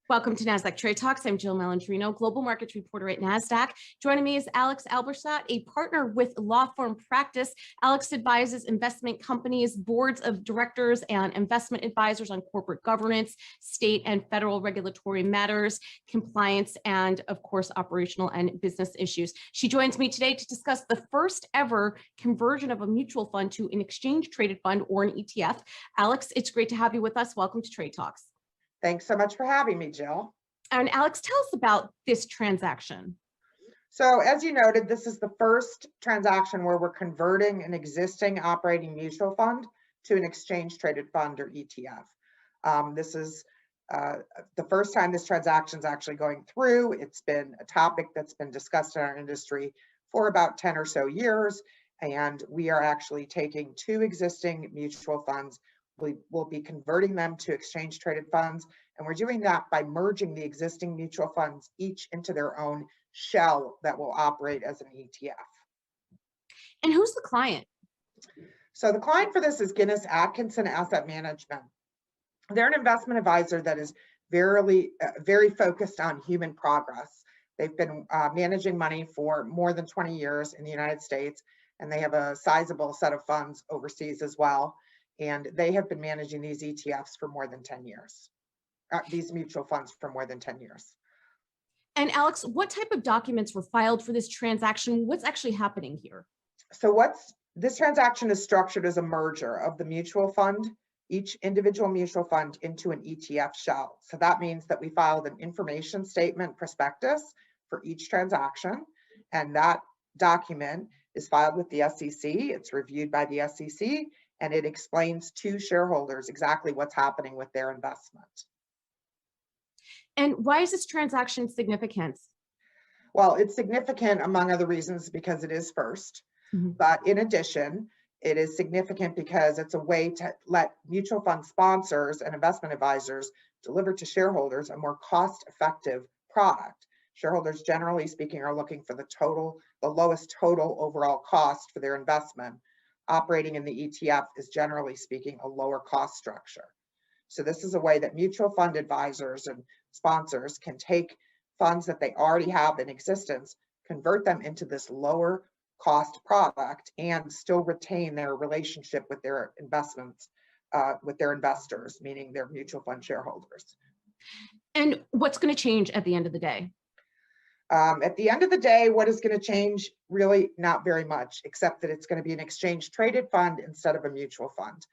Welcome to Nasdaq Trade Talks. I'm Jill Malandrino, global markets reporter at Nasdaq. Joining me is Alex Alberstadt, a partner with law firm Practus. Alex advises investment companies, boards of directors, and investment advisors on corporate governance, state and federal regulatory matters, compliance, and of course, operational and business issues. She joins me today to discuss the first ever conversion of a mutual fund to an exchange traded fund or an ETF. Alex, it's great to have you with us. Welcome to Trade Talks. Thanks so much for having me, Jill. And Alex, tell us about this transaction. So as you noted, this is the first transaction where we're converting an existing operating mutual fund to an exchange traded fund or ETF. This is the first time this transaction is actually going through. It's been a topic that's been discussed in our industry for about 10 or so years. And we are actually taking two existing mutual funds. We will be converting them to exchange traded funds, and we're doing that by merging the existing mutual funds each into their own shell that will operate as an ETF. And who's the client? So the client for this is Guinness Atkinson Asset Management. They're an investment advisor that is very focused on human progress. They've been managing money for more than 20 years in the United States, and they have a sizable set of funds overseas as well. And they have been managing these ETFs for more than 10 years, these mutual funds for more than 10 years. And Alex, what type of documents were filed for this transaction? What's actually happening here? So this transaction is structured as a merger of the mutual fund, each individual mutual fund into an ETF shell. So that means that we filed an information statement prospectus for each transaction, and that document is filed with the SEC. It's reviewed by the SEC. And it explains to shareholders exactly what's happening with their investment. And why is this transaction significant? Well, it's significant among other reasons because it is first. But in addition, it is significant because it's a way to let mutual fund sponsors and investment advisors deliver to shareholders a more cost-effective product. Shareholders, generally speaking, are looking for the lowest total overall cost for their investment. Operating in the ETF is, generally speaking, a lower cost structure. So this is a way that mutual fund advisors and sponsors can take funds that they already have in existence, convert them into this lower cost product, and still retain their relationship with their investments, with their investors, meaning their mutual fund shareholders. And what's going to change at the end of the day? At the end of the day, what is going to change? Really not very much, except that it's going to be an exchange traded fund instead of a mutual fund.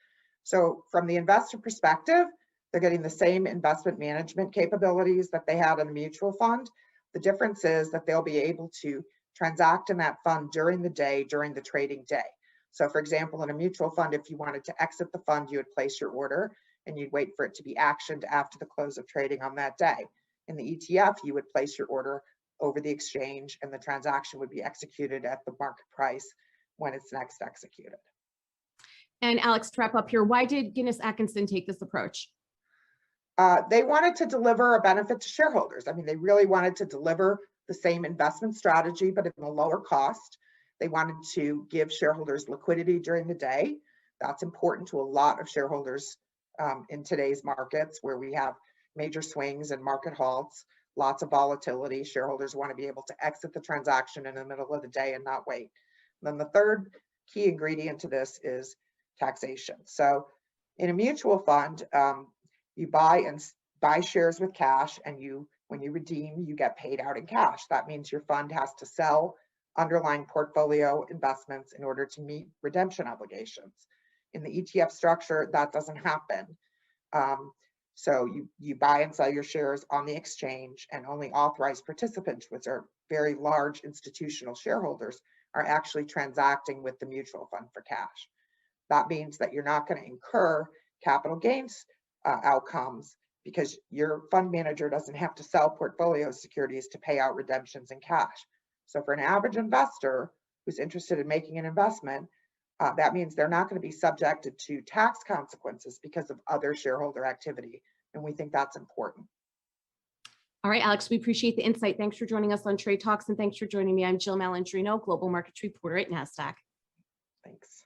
So from the investor perspective, they're getting the same investment management capabilities that they had in a mutual fund. The difference is that they'll be able to transact in that fund during the day, during the trading day. So for example, in a mutual fund, if you wanted to exit the fund, you would place your order and you'd wait for it to be actioned after the close of trading on that day. In the ETF, you would place your order over the exchange, and the transaction would be executed at the market price when it's next executed. And Alex, to wrap up here, why did Guinness Atkinson take this approach? They wanted to deliver a benefit to shareholders. I mean, they really wanted to deliver the same investment strategy, but at a lower cost. They wanted to give shareholders liquidity during the day. That's important to a lot of shareholders in today's markets, where we have major swings and market halts. Lots of volatility. Shareholders want to be able to exit the transaction in the middle of the day and not wait. And then the third key ingredient to this is taxation. So in a mutual fund, you buy shares with cash, and when you redeem, you get paid out in cash. That means your fund has to sell underlying portfolio investments in order to meet redemption obligations. In the ETF structure, that doesn't happen. So you buy and sell your shares on the exchange, and only authorized participants, which are very large institutional shareholders, are actually transacting with the mutual fund for cash. That means that you're not going to incur capital gains outcomes because your fund manager doesn't have to sell portfolio securities to pay out redemptions in cash. So for an average investor who's interested in making an investment, that means they're not going to be subjected to tax consequences because of other shareholder activity. And we think that's important. All right, Alex, we appreciate the insight. Thanks for joining us on Trade Talks, and thanks for joining me. I'm Jill Malandrino, global markets reporter at Nasdaq. Thanks.